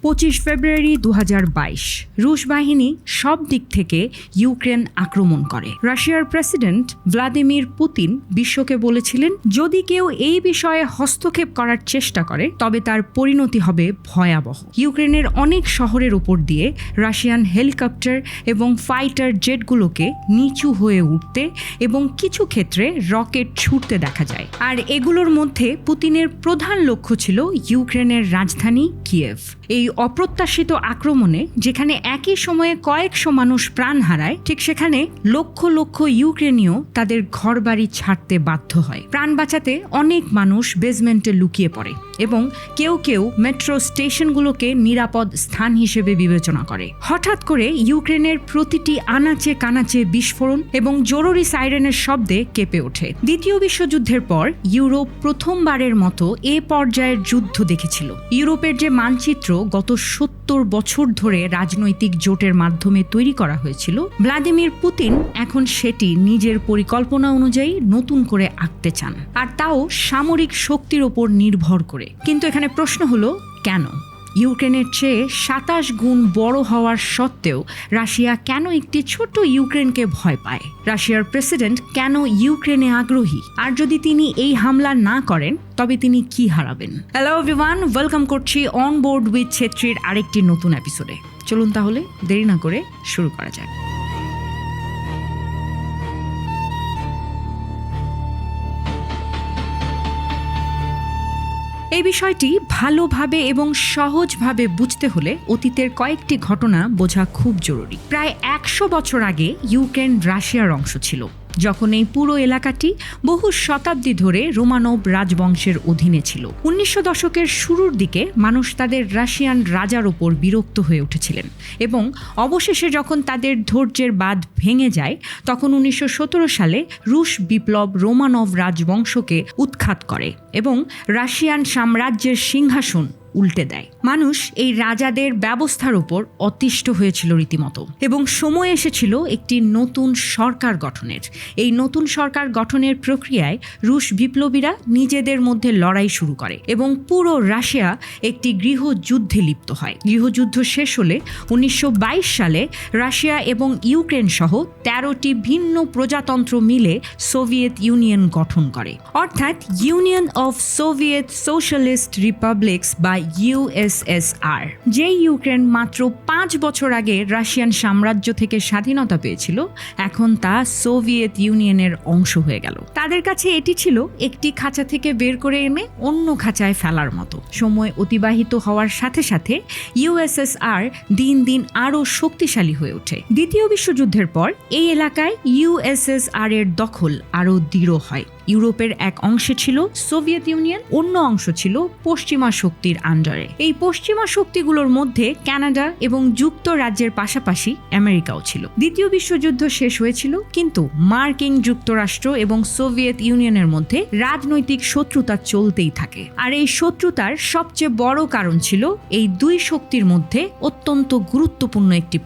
25 ফেব্রুয়ারি 2022 রুশ বাহিনী সব দিক থেকে ইউক্রেন আক্রমণ করে। রাশিয়ার প্রেসিডেন্ট ভ্লাদিমির পুতিন বিশ্বকে বলেছিলেন, যদি কেউ এই বিষয়ে হস্তক্ষেপ করার চেষ্টা করে তবে তার পরিণতি হবে ভয়াবহ। ইউক্রেনের অনেক শহরের উপর দিয়ে রাশিয়ান হেলিকপ্টার এবং ফাইটার জেটগুলোকে নিচু হয়ে উঠতে এবং কিছু ক্ষেত্রে রকেট ছুটতে দেখা যায়। আর এগুলোর মধ্যে পুতিনের প্রধান লক্ষ্য ছিল ইউক্রেনের রাজধানী কিয়েভ। এই অপ্রত্যাশিত আক্রমণে যেখানে একই সময়ে কয়েকশো মানুষ প্রাণ হারায়, ঠিক সেখানে লক্ষ লক্ষ ইউক্রেনীয় তাদের ঘরবাড়ি ছাড়তে বাধ্য হয়। প্রাণ বাঁচাতে অনেক মানুষ বেসমেন্টে লুকিয়ে পড়ে এবং কেউ কেউ মেট্রো স্টেশনগুলোকে নিরাপদ স্থান হিসেবে বিবেচনা করে। হঠাৎ করে ইউক্রেনের প্রতিটি আনাচে কানাচে বিস্ফোরণ এবং জরুরি সাইরেনের শব্দে কেঁপে ওঠে। দ্বিতীয় বিশ্বযুদ্ধের পর ইউরোপ প্রথমবারের মতো এ পর্যায়ের যুদ্ধ দেখেছিল। ইউরোপের যে মানচিত্র গত 70 বছর ধরে রাজনৈতিক জোটের মাধ্যমে তৈরি করা হয়েছিল, ভ্লাদিমির পুতিন এখন সেটি নিজের পরিকল্পনা অনুযায়ী নতুন করে আঁকতে চান, আর তাও সামরিক শক্তির ওপর নির্ভর করে। কিন্তু এখানে প্রশ্ন হলো, কেন? ইউক্রেনের চেয়ে 27 গুণ বড় হওয়ার সত্ত্বেও রাশিয়া কেন একটি ছোট ইউক্রেনকে ভয় পায়? রাশিয়ার প্রেসিডেন্ট কেন ইউক্রেনে আগ্রহী? আর যদি তিনি এই হামলা না করেন তবে তিনি কি হারাবেন? হ্যালো এভরিওয়ান, ওয়েলকাম করছি অন বোর্ড উইথ ছেত্রীর আরেকটি নতুন এপিসোডে। চলুন তাহলে দেরি না করে শুরু করা যাক। এই বিষয়টি ভালোভাবে এবং সহজভাবে বুঝতে হলে অতীতের কয়েকটি ঘটনা বোঝা খুব জরুরি। প্রায় 100 বছর আগে ইউক্রেন রাশিয়ার অংশ ছিল, যখন এই পুরো এলাকাটি বহু শতাব্দী ধরে রোমানভ রাজবংশের অধীনে ছিল। 1900 দশকের শুরুর দিকে মানুষ তাদের রাশিয়ান রাজার ওপর বিরক্ত হয়ে উঠেছিলেন এবং অবশেষে যখন তাদের ধৈর্যের বাঁধ ভেঙে যায়, তখন 1917 সালে রুশ বিপ্লব রোমানভ রাজবংশকে উৎখাত করে এবং রাশিয়ান সাম্রাজ্যের সিংহাসন উল্টে দেয়। মানুষ এই রাজাদের ব্যবস্থার উপর অতিষ্ঠ হয়েছিল রীতিমতো, এবং সময় এসেছিল একটি নতুন সরকার গঠনের। এই নতুন সরকার গঠনের প্রক্রিয়ায় রুশ বিপ্লবীরা নিজেদের মধ্যে লড়াই শুরু করে এবং পুরো রাশিয়া একটি গৃহযুদ্ধে লিপ্ত হয়। গৃহযুদ্ধ শেষ হলে 1922 সালে রাশিয়া এবং ইউক্রেন সহ 13টি ভিন্ন প্রজাতন্ত্র মিলে সোভিয়েত ইউনিয়ন গঠন করে, অর্থাৎ ইউনিয়ন অফ সোভিয়েত সোশ্যালিস্ট রিপাবলিকস বা ইউএসএসআর। যে ইউক্রেন মাত্র 5 বছর আগে রাশিয়ান সাম্রাজ্য থেকে স্বাধীনতা পেয়েছিল, এখন তা সোভিয়েত ইউনিয়নের অংশ হয়ে গেল। তাদের কাছে এটি ছিল একটি খাঁচা থেকে বের করে এনে অন্য খাঁচায় ফেলার মতো। সময় অতিবাহিত হওয়ার সাথে সাথে ইউএসএসআর দিন দিন আরও শক্তিশালী হয়ে ওঠে। দ্বিতীয় বিশ্বযুদ্ধের পর এই এলাকায় ইউএসএসআর এর দখল আরও দৃঢ় হয়। ইউরোপের এক অংশে ছিল সোভিয়েত ইউনিয়ন, অন্য অংশ ছিল পশ্চিমা শক্তির আন্ডারে। এই পশ্চিমা শক্তিগুলোর মধ্যে কানাডা এবং যুক্তরাজ্যের পাশাপাশি আমেরিকাও ছিল। দ্বিতীয় বিশ্বযুদ্ধ শেষ হয়েছিল, কিন্তু মার্কিন যুক্তরাষ্ট্র এবং সোভিয়েত ইউনিয়নের মধ্যে রাজনৈতিক শত্রুতা চলতেই থাকে। আর এই শত্রুতার সবচেয়ে বড় কারণ ছিল এই দুই শক্তির মধ্যে অত্যন্ত গুরুত্বপূর্ণ একটি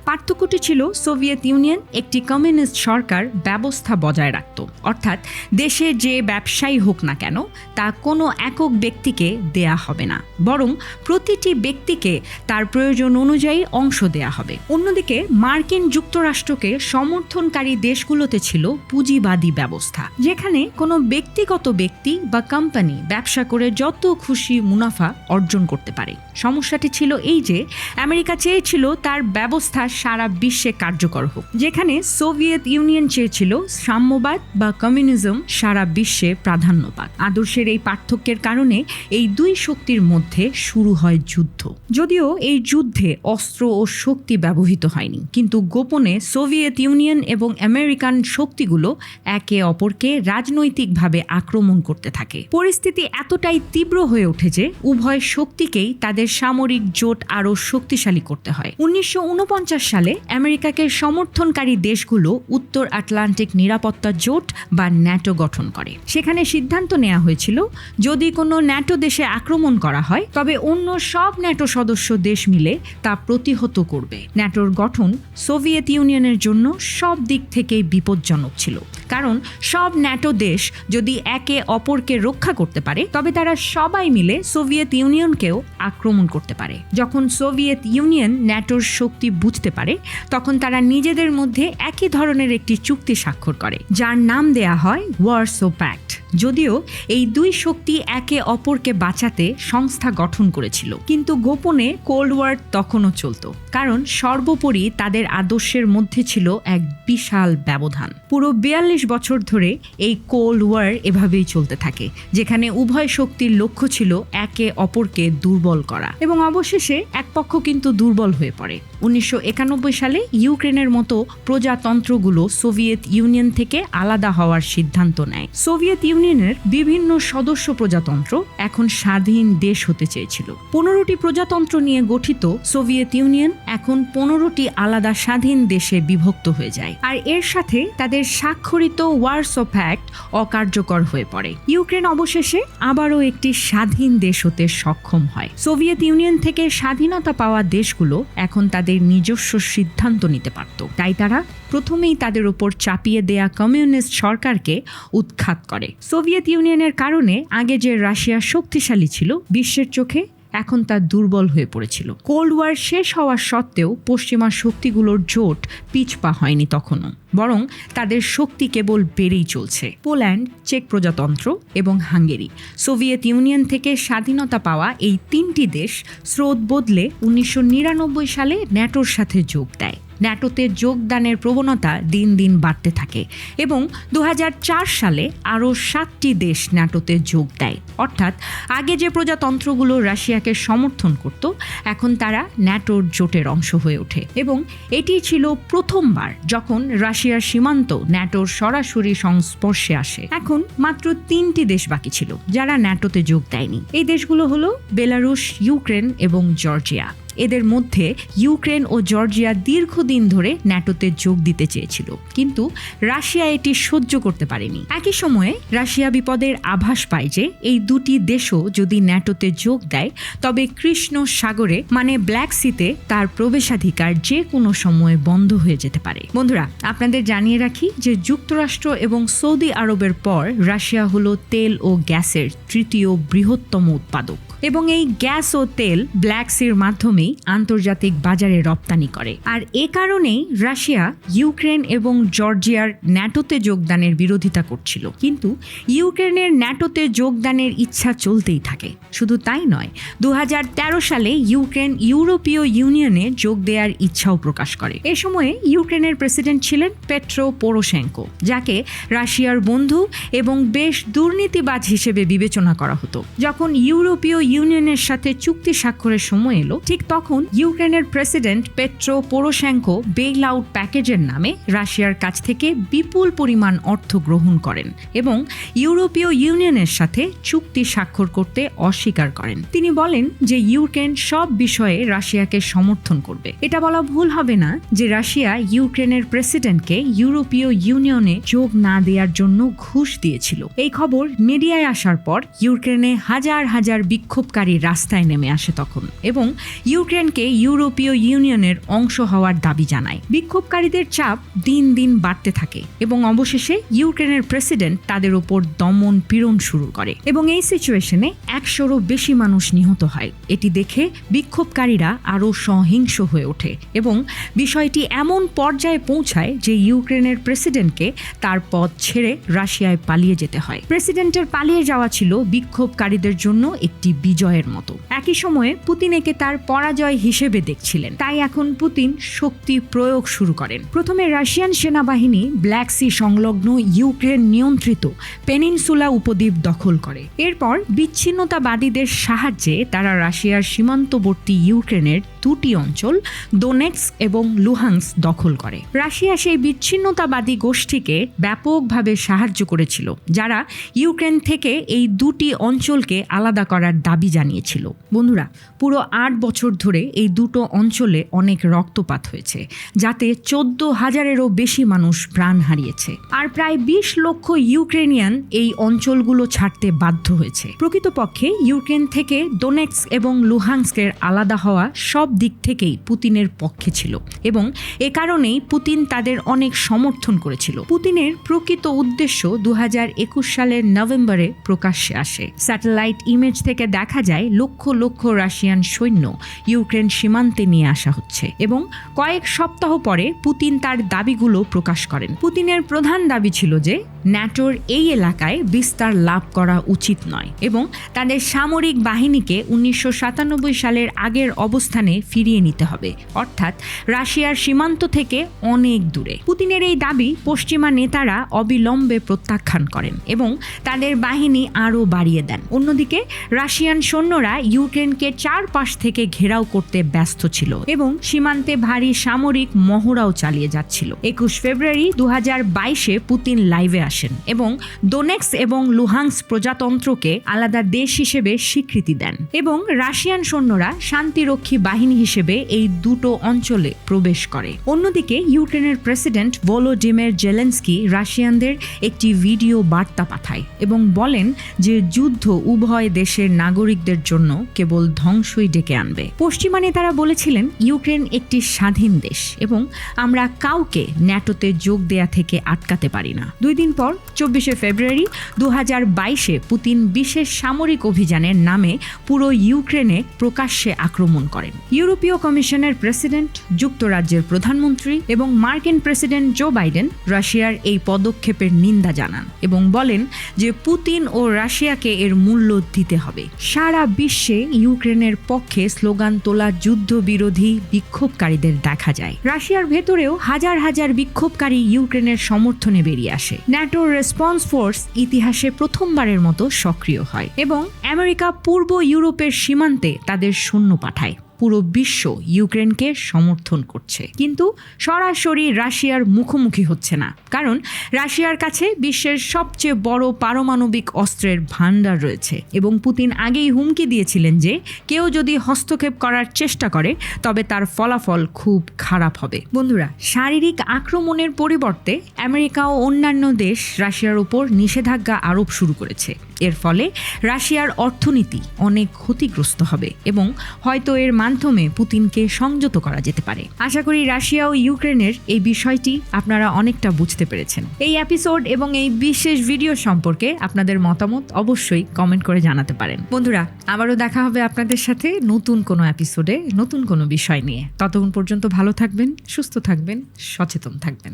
পার্থক্যটি ছিল সোভিয়েত ইউনিয়ন একটি কমিউনিস্ট সরকার ব্যবস্থা বজায় রাখত, অর্থাৎ দেশে যে ব্যবসায়ী হোক না কেন তা কোনো একক ব্যক্তিকে দেয়া হবে না, বরং প্রতিটি ব্যক্তিকে তার প্রয়োজন অনুযায়ী অংশ দেয়া হবে। অন্যদিকে মার্কিন যুক্তরাষ্ট্রকে সমর্থনকারী দেশগুলোতে ছিল পুঁজিবাদী ব্যবস্থা, যেখানে কোনো ব্যক্তিগত ব্যক্তি বা কোম্পানি ব্যবসা করে যত খুশি মুনাফা অর্জন করতে পারে। সমস্যাটি ছিল এই যে আমেরিকা চেয়েছিল তার ব্যবস্থা সারা বিশ্বে কার্যকর হোক, যেখানে সোভিয়েত ইউনিয়ন চেয়েছিল সাম্যবাদ বা কমিউনিজম সারা বিশ্বে প্রাধান্য পাক। আদর্শের এই পার্থক্যের কারণে এই দুই শক্তির মধ্যে শুরু হয় যুদ্ধ। যদিও এই যুদ্ধে অস্ত্র ও শক্তি ব্যবহৃত হয়নি, কিন্তু গোপনে সোভিয়েত ইউনিয়ন এবং আমেরিকান শক্তিগুলো একে অপরকে রাজনৈতিকভাবে আক্রমণ করতে থাকে। পরিস্থিতি এতটাই তীব্র হয়ে ওঠে যে উভয় শক্তিকেই তাদের সামরিক জোট আরও শক্তিশালী করতে হয়। 1949 সালে আমেরিকাকে সমর্থনকারী দেশগুলো উত্তর আটলান্টিক নিরাপত্তা জোট বা ন্যাটো গঠন করে। সেখানে সিদ্ধান্ত নেওয়া হয়েছিল, যদি কোনো ন্যাটো দেশে আক্রমণ করা হয় তবে অন্য সব ন্যাটো সদস্য দেশ মিলে তা প্রতিহত করবে। ন্যাটোর গঠন সোভিয়েত ইউনিয়নের জন্য সব দিক থেকেই বিপজ্জনক ছিল, কারণ সব ন্যাটো দেশ যদি একে অপরকে রক্ষা করতে পারে তবে তারা সবাই মিলে সোভিয়েত ইউনিয়নকেও আক্রমণ করতে পারে। যখন সোভিয়েত ইউনিয়ন ন্যাটোর শক্তি বুঝতে পারে তখন তারা নিজেদের মধ্যে একই ধরনের একটি চুক্তি স্বাক্ষর করে, যার নাম দেয়া হয় ওয়ারসো প্যাক্ট। যদিও এই দুই শক্তি একে অপরকে বাঁচাতে সংস্থা গঠন করেছিল, কিন্তু গোপনে কোল্ড ওয়ার তখনও চলত, কারণ সর্বোপরি তাদের আদর্শের মধ্যে ছিল এক বিশাল ব্যবধান। পুরো 42 বছর ধরে এই কোল্ড ওয়ার এভাবেই চলতে থাকে, যেখানে উভয় শক্তির লক্ষ্য ছিল একে অপরকে দুর্বল করা, এবং অবশেষে এক পক্ষ কিন্তু দুর্বল হয়ে পড়ে। 1991 সালে ইউক্রেনের মতো প্রজাতন্ত্রগুলো সোভিয়েত ইউনিয়ন থেকে আলাদা হওয়ার সিদ্ধান্ত নেয়। সোভিয়েত ইউনিয়নের বিভিন্ন সদস্য প্রজাতন্ত্র এখন স্বাধীন দেশ হতে চেয়েছিল। 15টি প্রজাতন্ত্র নিয়ে গঠিত সোভিয়েত ইউনিয়ন এখন 15টি আলাদা স্বাধীন দেশে বিভক্ত হয়ে যায়, আর এর সাথে তাদের স্বাক্ষরিত ওয়ারসো প্যাক্ট অকার্যকর হয়ে পড়ে। ইউক্রেন অবশেষে আবারও একটি স্বাধীন দেশ হতে সক্ষম হয়। সোভিয়েত ইউনিয়ন থেকে স্বাধীনতা পাওয়া দেশগুলো এখন তাদের নিজস্ব সিদ্ধান্ত নিতে পারত, তাই তারা প্রথমেই তাদের উপর চাপিয়ে দেয়া কমিউনিস্ট সরকারকে উৎখাত করে। সোভিয়েত ইউনিয়নের কারণে আগে যে রাশিয়া শক্তিশালী ছিল, বিশ্বের চোখে এখন তা দুর্বল হয়ে পড়েছিল। কোল্ড ওয়ার শেষ হওয়া সত্ত্বেও পশ্চিমা শক্তিগুলোর জোট পিছপা হয়নি তখনও, বরং তাদের শক্তি কেবল বেড়েই চলছে। পোল্যান্ড, চেক প্রজাতন্ত্র এবং হাঙ্গেরি সোভিয়েত ইউনিয়ন থেকে স্বাধীনতা পাওয়া এই তিনটি দেশ স্রোত বদলে 1999 সালে ন্যাটোর সাথে যোগ দেয়। ন্যাটোতে যোগদানের প্রবণতা দিন দিন বাড়তে থাকে এবং 2004 সালে আরও 7টি দেশ ন্যাটোতে যোগ দেয়। অর্থাৎ আগে যে প্রজাতন্ত্রগুলো রাশিয়াকে সমর্থন করত, এখন তারা ন্যাটোর জোটের অংশ হয়ে ওঠে, এবং এটি ছিল প্রথমবার যখন রাশিয়ার সীমান্ত ন্যাটোর সরাসরি সংস্পর্শে আসে। এখন মাত্র 3টি দেশ বাকি ছিল যারা ন্যাটোতে যোগ দেয়নি। এই দেশগুলো হলো বেলারুশ, ইউক্রেন এবং জর্জিয়া। এদের মধ্যে ইউক্রেন ও জর্জিয়া দীর্ঘদিন ধরে ন্যাটোতে যোগ দিতে চেয়েছিল, কিন্তু রাশিয়া এটি সহ্য করতে পারেনি। একই সময়ে রাশিয়া বিপদের আভাস পায় যে এই দুটি দেশও যদি ন্যাটোতে যোগ দেয় তবে কৃষ্ণ সাগরে মানে ব্ল্যাক সিতে তার প্রবেশাধিকার যে কোনো সময়ে বন্ধ হয়ে যেতে পারে। বন্ধুরা, আপনাদের জানিয়ে রাখি যে যুক্তরাষ্ট্র এবং সৌদি আরবের পর রাশিয়া হলো তেল ও গ্যাসের তৃতীয় বৃহত্তম উৎপাদক, এবং এই গ্যাস ও তেল ব্ল্যাক সির মাধ্যমেই আন্তর্জাতিক বাজারে রপ্তানি করে। আর এ কারণেই রাশিয়া ইউক্রেন এবং জর্জিয়ার ন্যাটোতে যোগদানের বিরোধিতা করছিল, কিন্তু ইউক্রেনের ন্যাটোতে যোগদানের ইচ্ছা চলতেই থাকে। শুধু তাই নয়, 2013 সালে ইউক্রেন ইউরোপীয় ইউনিয়নে যোগ দেওয়ার ইচ্ছাও প্রকাশ করে। এ সময়ে ইউক্রেনের প্রেসিডেন্ট ছিলেন পেট্রো পোরোশেঙ্কো, যাকে রাশিয়ার বন্ধু এবং বেশ দুর্নীতিবাজ হিসেবে বিবেচনা করা হতো। যখন ইউরোপীয় ইউনিয়নের সাথে চুক্তি স্বাক্ষরের সময় এলো, ঠিক তখন ইউক্রেনের president Petro Poroshenko bail out প্যাকেজের নামে রাশিয়ার কাছ থেকে বিপুল পরিমাণ অর্থ গ্রহণ করেন এবং ইউরোপীয় ইউনিয়নের সাথে চুক্তি স্বাক্ষর করতে অস্বীকার করেন। তিনি বলেন যে ইউক্রেন সব বিষয়ে রাশিয়াকে সমর্থন করবে। এটা বলা ভুল হবে না যে রাশিয়া ইউক্রেনের প্রেসিডেন্টকে ইউরোপীয় ইউনিয়নে যোগ না দেওয়ার জন্য ঘুষ দিয়েছিল। এই খবর মিডিয়ায় আসার পর ইউক্রেনে হাজার হাজার বিক্ষোভকারী রাস্তায় নেমে আসে তখন, এবং ইউক্রেনকে ইউরোপীয় ইউনিয়নের অংশ হওয়ার দাবি জানায়। বিক্ষোভকারীদের চাপ দিন দিন বাড়তে থাকে এবং অবশেষে ইউক্রেনের প্রেসিডেন্ট তাদের উপর দমন পীড়ন শুরু করে, এবং এই সিচুয়েশনে 100-রও বেশি মানুষ নিহত হয়। এটি দেখে বিক্ষোভকারীরা আরও সহিংস হয়ে ওঠে এবং বিষয়টি এমন পর্যায়ে পৌঁছায় যে ইউক্রেনের প্রেসিডেন্টকে তার পদ ছেড়ে রাশিয়ায় পালিয়ে যেতে হয়। প্রেসিডেন্টের পালিয়ে যাওয়া ছিল বিক্ষোভকারীদের জন্য একটি বিজয়ের মতো। একই সময়ে পুতিন একে তার পরাজয় হিসেবে দেখছিলেন, তাই এখন পুতিন শক্তি প্রয়োগ শুরু করেন। প্রথমে রাশিয়ান সেনাবাহিনী ব্ল্যাক সি সংলগ্ন ইউক্রেন নিয়ন্ত্রিত পেনিনসুলা উপদ্বীপ দখল করে। এরপর বিচ্ছিন্নতাবাদীদের সাহায্যে তারা রাশিয়ার সীমান্তবর্তী ইউক্রেনের 2টি অঞ্চল দোনেটস্ক এবং লুহান্স্ক দখল করে। রাশিয়া সেই বিচ্ছিন্নতাবাদী গোষ্ঠীকে ব্যাপকভাবে সাহায্য করেছিল, যারা ইউক্রেন থেকে এই 2টি অঞ্চলকে আলাদা করার দাবি জানিয়েছিল। বন্ধুরা, পুরো 8 বছর ধরে এই দুটো অঞ্চলে অনেক রক্তপাত হয়েছে, যাতে 14,000-এরও বেশি মানুষ প্রাণ হারিয়েছে, আর প্রায় 20 লক্ষ ইউক্রেনিয়ান এই অঞ্চলগুলো ছাড়তে বাধ্য হয়েছে। প্রকৃতপক্ষে ইউক্রেন থেকে দোনেটস্ক এবং লুহান্স্কের আলাদা হওয়া সব দিক থেকেই পুতিনের পক্ষে ছিল এবং এ কারণেই পুতিন তাদের অনেক সমর্থন করেছিল। পুতিনের প্রকৃত উদ্দেশ্য 2021 সালের নভেম্বরে প্রকাশ্যে আসে। স্যাটেলাইট ইমেজ থেকে দেখা যায় লক্ষ লক্ষ রাশিয়ান সৈন্য ইউক্রেন সীমান্তে নিয়ে আসা হচ্ছে এবং কয়েক সপ্তাহ পরে পুতিন তার দাবিগুলো প্রকাশ করেন। পুতিনের প্রধান দাবি ছিল যে ন্যাটোর এই এলাকায় বিস্তার লাভ করা উচিত নয় এবং তাদের সামরিক বাহিনীকে 1997 সালের আগের অবস্থানে ফিরিয়ে নিতে হবে, অর্থাৎ রাশিয়ার সীমান্ত থেকে অনেক দূরে। পুতিনের এই দাবি পশ্চিমা নেতারা অবিলম্বে প্রত্যাখ্যান করেন এবং তাদের বাহিনী আরও বাড়িয়ে দেন। অন্যদিকে রাশিয়ান সৈন্যরা ইউক্রেনকে চারপাশ থেকে ঘেরাও করতে ব্যস্ত ছিল এবং সীমান্তে ভারী সামরিক মহড়াও চালিয়ে যাচ্ছিল। 21 ফেব্রুয়ারি 2022-এ পুতিন লাইভে আসেন এবং ডোনেক্স এবং লুহান্স্ক প্রজাতন্ত্রকে আলাদা দেশ হিসেবে স্বীকৃতি দেন এবং রাশিয়ান সৈন্যরা শান্তিরক্ষী বাহিনী হিসেবে এই দুটো অঞ্চলে প্রবেশ করে। অন্যদিকে ইউক্রেনের প্রেসিডেন্ট ভলোদিমির জেলেনস্কি রাশিয়ানদের একটি ভিডিও বার্তা পাঠায় এবং বলেন যে যুদ্ধ উভয় দেশের নাগরিকদের জন্য কেবল ধ্বংসই ডেকে আনবে। পশ্চিমা নেতারা বলেছিলেন ইউক্রেন একটি স্বাধীন দেশ এবং আমরা কাউকে ন্যাটোতে যোগ দেয়া থেকে আটকাতে পারি না। 2 দিন পর 24 ফেব্রুয়ারি 2022-এ পুতিন বিশেষ সামরিক অভিযানের নামে পুরো ইউক্রেনে প্রকাশ্যে আক্রমণ করেন। ইউরোপীয় কমিশনের প্রেসিডেন্ট, যুক্তরাজ্যের প্রধানমন্ত্রী এবং মার্কিন প্রেসিডেন্ট জো বাইডেন রাশিয়ার এই পদক্ষেপের নিন্দা জানান এবং বলেন যে পুতিন ও রাশিয়াকে এর মূল্য দিতে হবে। সারা বিশ্বে ইউক্রেনের পক্ষে স্লোগান তোলা যুদ্ধবিরোধী বিক্ষোভকারীদের দেখা যায়। রাশিয়ার ভেতরেও হাজার হাজার বিক্ষোভকারী ইউক্রেনের সমর্থনে বেরিয়ে আসে। ন্যাটোর রেসপন্স ফোর্স ইতিহাসে প্রথমবারের মতো সক্রিয় হয় এবং আমেরিকা পূর্ব ইউরোপের সীমান্তে তাদের সৈন্য পাঠায়। পুরো বিশ্ব ইউক্রেনকে সমর্থন করছে, কিন্তু সরাসরি রাশিয়ার মুখোমুখি হচ্ছে না, কারণ রাশিয়ার কাছে বিশ্বের সবচেয়ে বড় পারমাণবিক অস্ত্রের ভান্ডার রয়েছে এবং পুতিন আগেই হুমকি দিয়েছিলেন যে কেউ যদি হস্তক্ষেপ করার চেষ্টা করে তবে তার ফলাফল খুব খারাপ হবে। বন্ধুরা, শারীরিক আক্রমণের পরিবর্তে আমেরিকা ও অন্যান্য দেশ রাশিয়ার উপর নিষেধাজ্ঞা আরোপ শুরু করেছে। এর ফলে রাশিয়ার অর্থনীতি অনেক ক্ষতিগ্রস্ত হবে এবং হয়তো এর মাধ্যমে পুতিনকে সংযত করা যেতে পারে। আশা করি রাশিয়া ও ইউক্রেনের এই বিষয়টি আপনারা অনেকটা বুঝতে পেরেছেন। এই এপিসোড এবং এই বিশেষ ভিডিও সম্পর্কে আপনাদের মতামত অবশ্যই কমেন্ট করে জানাতে পারেন। বন্ধুরা, আবারও দেখা হবে আপনাদের সাথে নতুন কোনো এপিসোডে নতুন কোনো বিষয় নিয়ে। ততক্ষণ পর্যন্ত ভালো থাকবেন, সুস্থ থাকবেন, সচেতন থাকবেন।